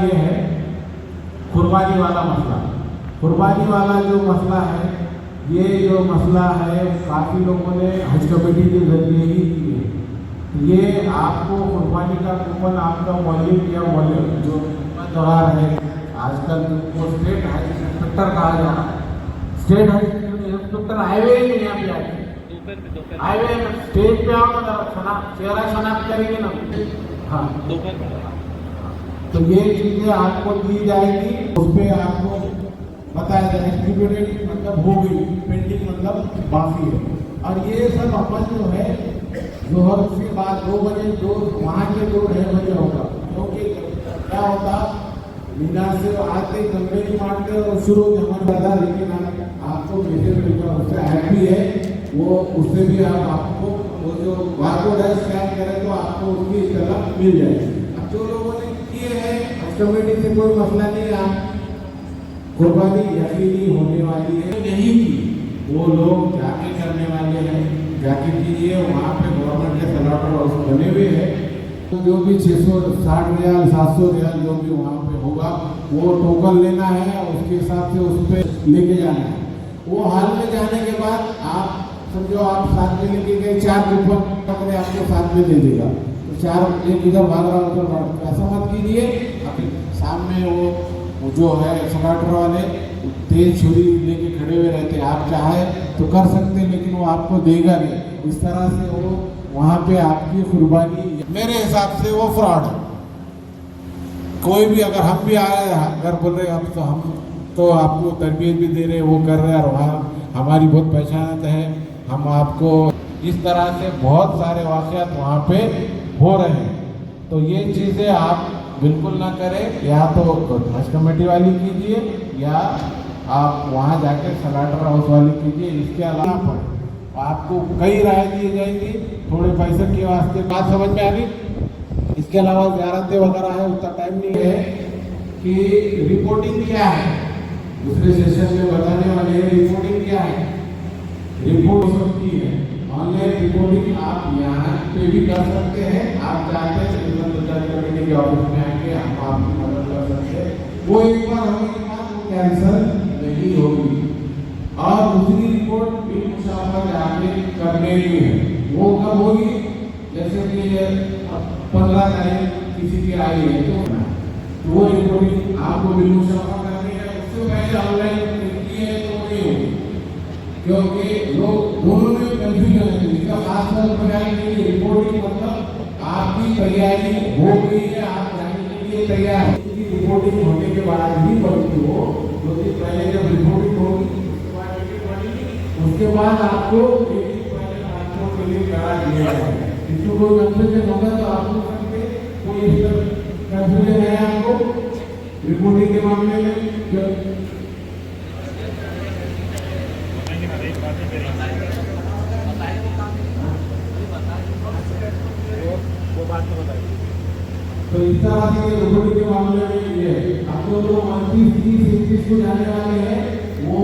ये है कुर्बानी वाला मसला। कुर्बानी वाला जो मसला है, ये जो मसला है काफ़ी लोगों ने हज कमेटी के जरिए ही की है। ये आपको कुर्बानी का कूपन आपका वॉल्यूम या वॉल्यूम जो दौरान है, आजकल वो स्टेट हज इंस्पेक्टर कहा जा रहा है। स्टेट हज इंस्पेक्टर हाईवे ही नहीं यहाँ पे आके हाईवे स्टेज पे आओ ना, चेहरा शनाख्त करेंगे ना। हाँ, तो ये चीज़ें आपको दी जाएगी, उस पर आपको बताया जाएगा एक्टिवेटेड मतलब हो गई, पेंडिंग मतलब बाकी है। और ये सब अमल जो है जोहर के बाद 2 बजे जो वहाँ के 2-2:30 बजे होगा, क्योंकि क्या होता मीना से आते गंगे की मारते और शुरू हमारे दादा, लेकिन आपको मैसेज मिलता उससे ऐप भी है, वो उससे भी आपको वो जो बारकोड है स्कैन करें तो आपको उसकी इत्तला मिल जाएगी। अब जो लोगों ने किए हैं हज कमेटी से कोई मसला नहीं, आप कुर्बानी यकीनी होने वाली है नहीं की, वो लोग जाके करने वाले हैं, जाके कीजिए। वहाँ पे गवर्नमेंट के स्लॉटर हाउस बने हुए हैं, तो जो भी 660 रियाल 700 रियाल जो भी वहाँ पे होगा वो टोकन लेना है, उसके हिसाब से उस पर लेके जाना है। वो हाल में जाने के बाद आप समझो आप साथ में लेके गए 4 कूपन आपको साथ में दे देगा, तो 4 एक इधर भाग रहा उधर, ऐसा मत कीजिए। सामने वो जो है स्लॉटर वाले तेज छुरी लेके खड़े हुए रहते हैं, आप चाहे तो कर सकते हैं लेकिन वो आपको देगा नहीं। इस तरह से वो वहाँ पे आपकी कुर्बानी मेरे हिसाब से वो फ्रॉड है। कोई भी अगर हम भी आए अगर बोल रहे हम तो हम तो आपको तरबियत भी दे रहे वो कर रहे हैं और वहाँ हमारी बहुत पहचान है, हम आपको इस तरह से बहुत सारे वाक़यात वहाँ पे हो रहे हैं। तो ये चीज़ें आप बिल्कुल ना करें, या तो हज कमेटी वाली कीजिए या आप वहाँ जाकर स्लॉटर हाउस वाली कीजिए। इसके अलावा पर आपको कई राय दी जाएंगी थोड़े पैसे के वास्ते, बात समझ में आ गई। इसके अलावा ज़ियारतें वगैरह है, उतना टाइम नहीं है कि रिपोर्टिंग क्या है, दूसरे सेशन में बताने वाले हैं रिपोर्टिंग क्या है। रिपोर्ट सबकी है, ऑनलाइन रिपोर्टिंग आप यहाँ पे भी कर सकते हैं। आप चाहते हैं कमेटी के ऑफिस में आके हम आपकी मदद कर सकते हैं। वो एक बार होने के बाद वो कैंसिल नहीं होगी। और दूसरी रिपोर्ट बिल मुशाफा जाके करने की है, वो कब होगी, जैसे कि 15 तारीख किसी की आई है तो वो रिपोर्टिंग आपको बिल मुशाफा करनी है, उससे पहले ऑनलाइन की है तो नहीं होगी, क्योंकि लोग दोनों में कंफ्यूजन है। इसका खासतौर पर रिपोर्टिंग मतलब आपकी तैयारी हो गई है, आप जाने के लिए तैयार हैं। रिपोर्टिंग होने के बाद ही बनती हो, क्योंकि पहले जब रिपोर्टिंग होगी उसके बाद आपको ट्रांसपोर्ट के लिए करा दिया जाएगा। इसमें कोई कंफ्यूजन होगा तो आपको कोई कंफ्यूजन है आपको रिपोर्टिंग के मामले में? तो इस तरह से रिपोर्टिंग के मामले में ये आपको जो 29-30 को जाने वाले हैं वो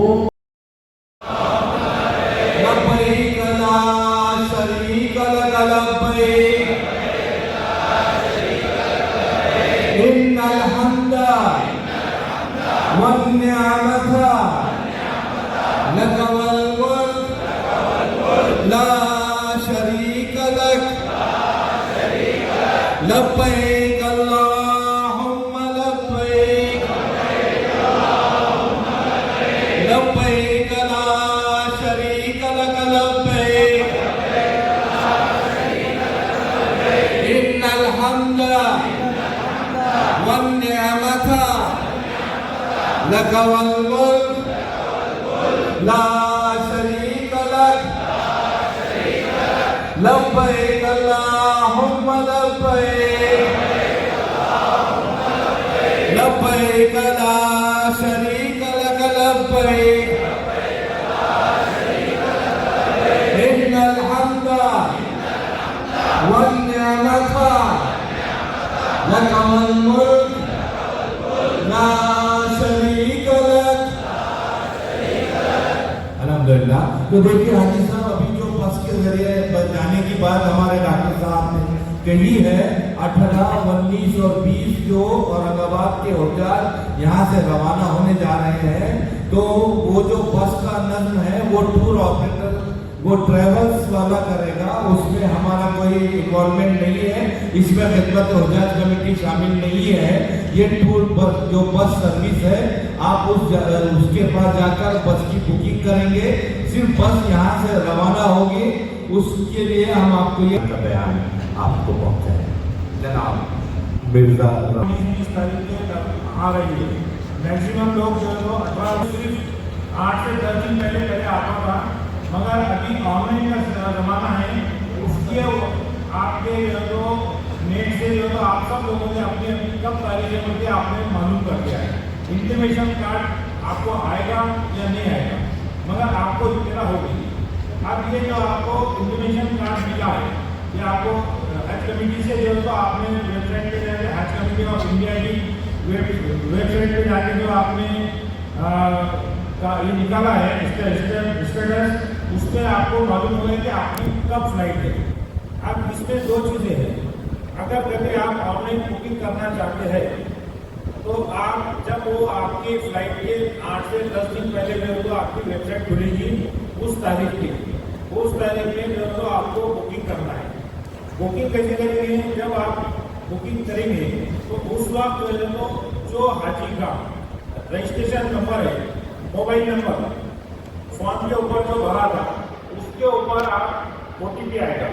लब्बैक अल्लाहुम्मा लब्बैक लब्बैक ला शरीक लक लब्बैक इन्नल हम्दा वन निअमता लक वल मुल्क ला शरीक लक लब्बैक अल्लाहुम्मा लब्बैक लब्बैक ला शरीक लक लब्बैक इन्नल हम्दा वन निअमता लक वल मुल्क ला शरीक लक। अल्हम्दुलिल्लाह। तो देखिए हाजी साहब अभी जो बस के जरिए जाने की बात हमारे डॉक्टर साहब ने कही है 18, 19 और 20 जो औरंगाबाद के हौजार यहाँ से रवाना होने जा रहे हैं, तो वो जो बस का नज्म है वो टूर ऑपरेटर, वो ट्रेवल्स वाला करेगा, उसमें हमारा कोई इन्वॉल्वमेंट नहीं है, इसमें खिदमत हौजाज कमेटी शामिल नहीं है। ये टूर बस जो बस सर्विस है, आप उसके पास जाकर बस की बुकिंग करेंगे, सिर्फ बस यहाँ से रवाना होगी, उसके लिए हम आपको ये बयान आपको पहुँचाए। जनाब मिर्जा 20 तारीख आ रही है। मैक्सिमम लोग जो है वो 18 सिर्फ 8 से 10 दिन पहले आता था, मगर अभी ऑनलाइन का ज़माना है, उसके आपके जो नेट से जो तो आप सब लोगों ने अपनी अपनी कब तारीख है करके आपने मालूम कर दिया है। इंटीमेशन कार्ड आपको आएगा या नहीं आएगा, मगर आपको इतना होगी। अब ये जो आपको इंटीमेशन कार्ड मिला है, ये आपको हज कमेटी से जो तो आपने वेबसाइट पे जाके हज कमेटी ऑफ इंडिया की वेबसाइट पे जाके जो आपने ये निकाला है स्टेटस, उसमें आपको मालूम होगा कि आपकी कब फ्लाइट है। अब इसमें दो चीज़ें हैं। अगर कभी आप ऑनलाइन बुकिंग करना चाहते हैं तो आप जब वो आपकी फ्लाइट के 8 से 10 दिन पहले जो तो आपकी वेबसाइट खुलेगी, उस तारीख की, उस तारीख में जो तो आपको बुकिंग करना है। बुकिंग कैसे करेंगे? जब आप बुकिंग करेंगे तो उस वक्त जो हाजी का रजिस्ट्रेशन नंबर है, मोबाइल नंबर फॉर्म के ऊपर जो भरा था, उसके ऊपर आप OTP आएगा,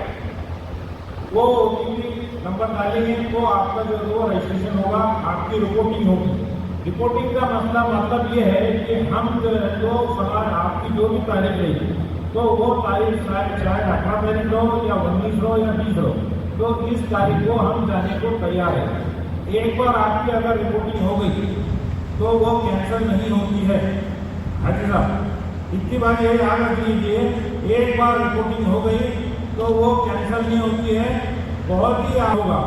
वो OTP नंबर डालेंगे तो आपका जो वो रजिस्ट्रेशन होगा, आपकी रिपोर्टिंग होगी। रिपोर्टिंग का मतलब ये है कि हम जो आपकी जो भी तारीख रहेगी, तो वो तारीख चाहे 18 तारीख हो या 19 हो या 20 हो, तो इस तारीख को हम जाने को तैयार है। एक बार आपकी अगर रिपोर्टिंग हो गई तो वो कैंसिल नहीं होती है। हाजी साहब, इतनी बार ये याद रख लीजिए, एक बार रिपोर्टिंग हो गई तो वो कैंसिल नहीं होती है, बहुत ही होगा,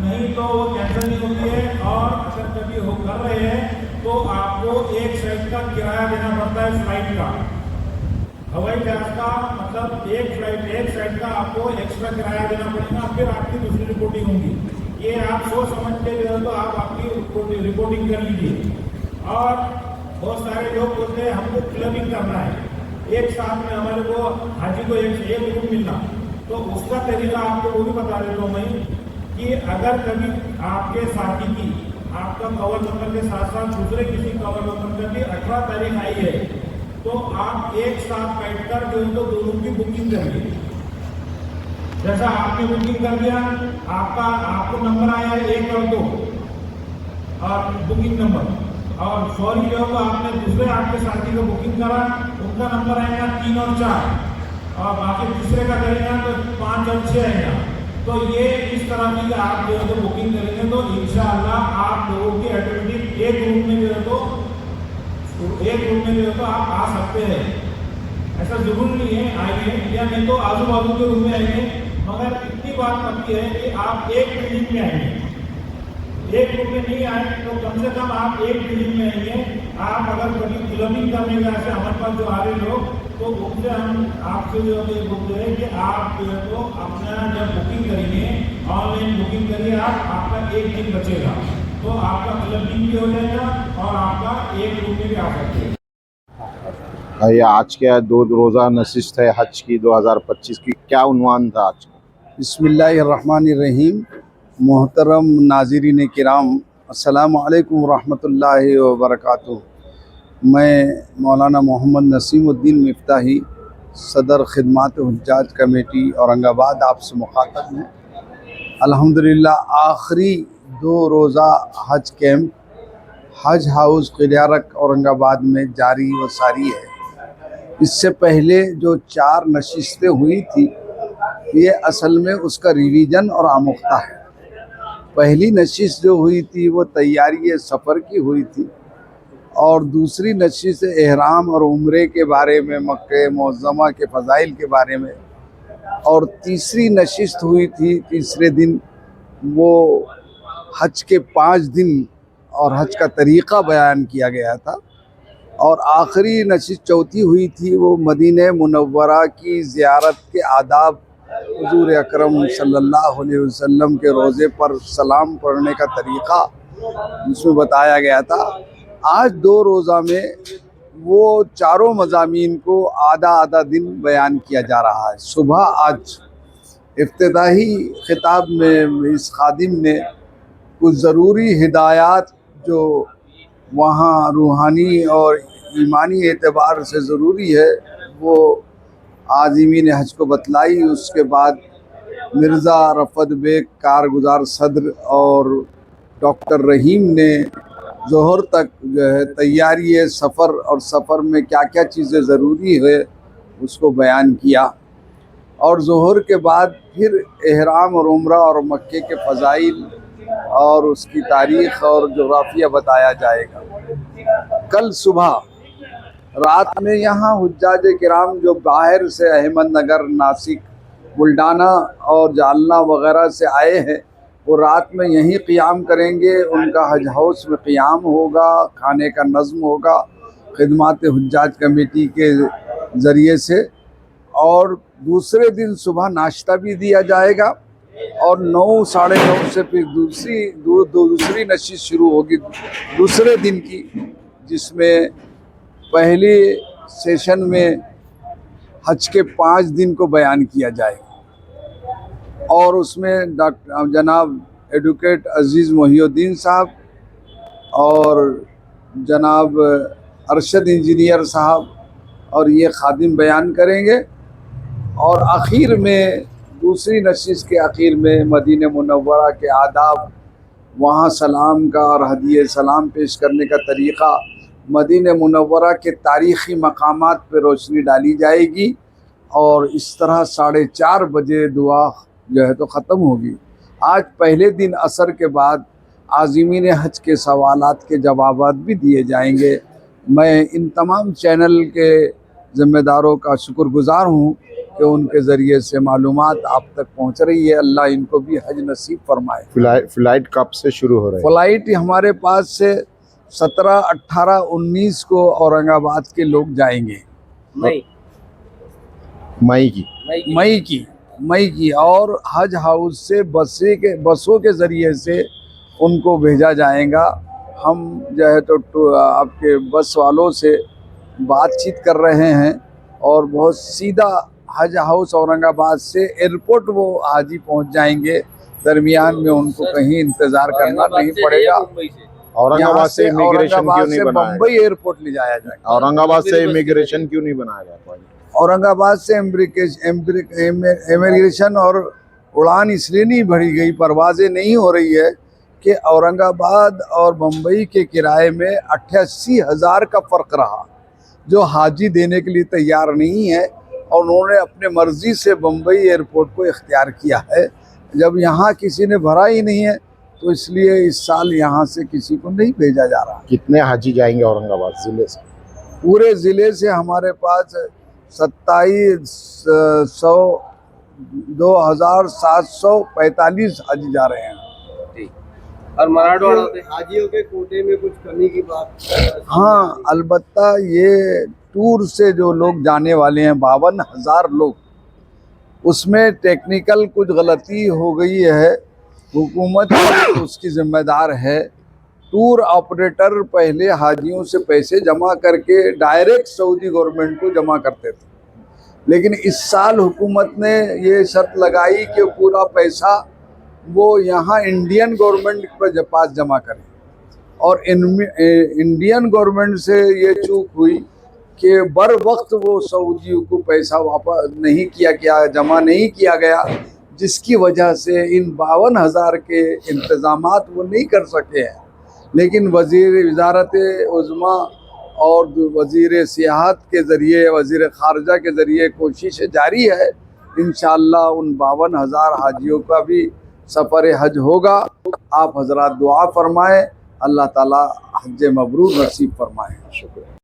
नहीं तो वो कैंसिल नहीं होती है। और अगर कभी हो कर रहे हैं तो आपको एक साइड का किराया देना पड़ता है फ्लाइट का, हवाई जहाज का, मतलब एक साइड का आपको एक्स्ट्रा किराया देना पड़ेगा, फिर आपकी दूसरी रिपोर्टिंग होगी। ये आप सोच समझ के तो आप आपकी रिपोर्टिंग कर लीजिए। और बहुत सारे लोग बोलते हैं हमको क्लबिंग करना है, एक साथ में हमारे को हाजी को एक रूम मिलना, तो उसका तरीका आपको वो भी बता देता हूँ मैं कि अगर कभी आपके साथी की आपका कवर नंबर के साथ साथ दूसरे किसी कवर नंबर की 18 तारीख आई है, तो आप एक साथ बैठकर जो तो दोनों की बुकिंग करिए। जैसा आपने बुकिंग कर दिया, आपको नंबर आया 1 और 2 और बुकिंग नंबर, और सॉरी जो तो आपने दूसरे आपके साथी को बुकिंग करा, उनका नंबर आएगा 3 और 4, और बाकी तीसरे का करेगा तो 5 और 6 आएगा। तो ये इस तरह की आप जो है तो बुकिंग करेंगे तो इंशाअल्लाह आप लोगों की ऑटोमेटिक एक रूम में जो है तो आप आ सकते हैं। ऐसा जरूर नहीं है आएंगे या नहीं तो आजू बाजू के रूम में आएंगे, मगर इतनी बात पक्की है कि आप एक बिल्डिंग में आएंगे, एक रूम में नहीं आए तो कम से कम आप एक बिल्डिंग में आएंगे। आप अगर कभी क्लबिंग करने का ऐसे हमारे पास जो आ रहे लोग, तो उनसे हम आपसे जो है बोलते हैं कि आप जो है तो अपना जब बुकिंग करेंगे, ऑनलाइन बुकिंग करिए, आपका एक दिन बचेगा, तो आपका क्लबिंग भी हो जाएगा और आपका एक रूम में भी आ सकते हैं। ये आज क्या 2 रोज़ा नशिस्त है हज की 2025 की, क्या उन्वान था आज? बिस्मिल्लाहिर्रहमानिर्रहीम। मोहतरम नाज़रीन किराम, अस्सलामु अलैकुम रहमतुल्लाहि व बरकातुहू। मैं मौलाना मोहम्मद नसीमुद्दीन मिफ्ताही, सदर खिदमत हुज्जाज कमेटी औरंगाबाद, आपसे मुखातब हैं। अल्हम्दुलिल्लाह आखिरी 2 रोज़ा हज कैंप हज हाउस क़िल्यारक औरंगाबाद में जारी व सारी है। इससे पहले जो 4 नशिस्तें हुई थी, ये असल में उसका रिवीजन और आमुख्ता है। पहली नशिस्त जो हुई थी वो तैयारी सफ़र की हुई थी, और दूसरी नशिस्त एहराम और उम्रे के बारे में, मक्के मुअज़्ज़मा के फ़ज़ाइल के बारे में, और तीसरी नशिस्त हुई थी तीसरे दिन वो हज के 5 दिन और हज का तरीक़ा बयान किया गया था, और आखिरी नशिस्त चौथी हुई थी वो मदीने मुनव्वरा की ज़ियारत के आदाब हुजूर अकरम सल्लल्लाहु अलैहि वसल्लम के रोज़े पर सलाम पढ़ने का तरीक़ा जिसमें बताया गया था। आज 2 रोज़ा में वो चारों मज़ामीन को आधा आधा दिन बयान किया जा रहा है। सुबह आज इफ्तिताही खिताब में इस खादिम ने कुछ ज़रूरी हिदायत जो वहाँ रूहानी और ईमानी एतबार से ज़रूरी है वो आज़मीन हज को बतलाई। उसके बाद मिर्ज़ा रफ़त बेग कारगुज़ार सदर और डॉक्टर रहीम ने ज़ोहर तक जो है तैयारी सफ़र और सफ़र में क्या क्या चीज़ें ज़रूरी है उसको बयान किया। और ज़ोहर के बाद फिर एहराम और उम्रा और मक्के के फ़ज़ाइल और उसकी तारीख़ और जोग्राफिया बताया जाएगा। कल सुबह रात में यहाँ हुज्जाज किराम जो बाहर से अहमदनगर, नासिक, बुल्डाना और जालना वग़ैरह से आए हैं वो रात में यहीं क़ियाम करेंगे। उनका हज हाउस में क़ियाम होगा, खाने का नज़्म होगा खिदमत हुज्जाज कमेटी के ज़रिए से। और दूसरे दिन सुबह नाश्ता भी दिया जाएगा और 9 साढ़े 9 से फिर दूसरी नशिश शुरू होगी दूसरे दिन की, जिसमें पहले सेशन में हज के 5 दिन को बयान किया जाएगा और उसमें डॉक्टर जनाब एडवोकेट अजीज़ मोहिउद्दीन साहब और जनाब अरशद इंजीनियर साहब और ये खादिम बयान करेंगे। और आखिर में दूसरी नशिश के आखिर में मदीने मुनव्वरा के आदाब, वहाँ सलाम का और हदिये सलाम पेश करने का तरीक़ा, मदीने मुनव्वरा के तारीख़ी मकामात पर रोशनी डाली जाएगी और इस तरह 4:30 बजे दुआ जो है तो ख़त्म होगी। आज पहले दिन असर के बाद आज़मीन हज के सवालात के जवाबात भी दिए जाएंगे। मैं इन तमाम चैनल के ज़िम्मेदारों का शुक्रगुज़ार हूँ कि उनके ज़रिए से मालूमात आप तक पहुँच रही है। अल्लाह इनको भी हज नसीब फरमाए। फ्लाइट कब से शुरू हो रही है? फ़्लाइट हमारे पास से 17, 18, 19 को औरंगाबाद के लोग जाएंगे। मई की और हज हाउस से बसों के ज़रिए से उनको भेजा जाएगा। हम जो है तो आपके बस वालों से बातचीत कर रहे हैं और बहुत सीधा हज हाउस औरंगाबाद से एयरपोर्ट वो हाजी पहुंच जाएंगे। दरमियान में उनको कहीं इंतज़ार करना नहीं पड़ेगा। औरंगाबाद से इमिग्रेशन क्यों नहीं बनाया? बम्बई एयरपोर्ट ले जाया जाएगा। औरंगाबाद से इमिग्रेशन क्यों नहीं बनाया जाता? औरंगाबाद से इमिग्रेशन और उड़ान इसलिए नहीं भरी गई, परवाज़ें नहीं हो रही है कि औरंगाबाद और बम्बई के किराए में 88,000 का फ़र्क रहा, जो हाजी देने के लिए तैयार नहीं है और उन्होंने अपने मर्ज़ी से बम्बई एयरपोर्ट को इख्तियार किया है। जब यहाँ किसी ने भरा ही नहीं है तो इसलिए इस साल यहाँ से किसी को नहीं भेजा जा रहा। कितने हाजी जाएंगे औरंगाबाद ज़िले से? पूरे ज़िले से हमारे पास 2,745 हाजी जा रहे हैं। और मराठवाड़ा हाजियों के कोटे में कुछ कमी की बात? हाँ, अलबत्ता ये टूर से जो लोग जाने वाले हैं 52,000 लोग, उसमें टेक्निकल कुछ गलती हो गई है। हुकूमत उसकी ज़िम्मेदार है। टूर ऑपरेटर पहले हाजियों से पैसे जमा करके डायरेक्ट सऊदी गवर्नमेंट को जमा करते थे, लेकिन इस साल हुकूमत ने ये शर्त लगाई कि पूरा पैसा वो यहाँ इंडियन गवर्नमेंट के पास जमा करें। और इंडियन गवर्नमेंट से ये चूक हुई कि बर वक्त वो सऊदियों को पैसा वापस नहीं किया गया, जमा नहीं किया गया, जिसकी वजह से इन 52,000 के इंतज़ामात वो नहीं कर सके हैं। लेकिन वज़ारत उज़्मा और वज़ीर सियाहत के ज़रिए, वज़ीर ख़ारजा के ज़रिए कोशिश जारी है। इंशाअल्लाह उन 52,000 हाजियों का भी सफ़र हज होगा। आप हज़रात दुआ फरमाएँ, अल्लाह ताला हज मबरूर नसीब फरमाएँ। शुक्रिया।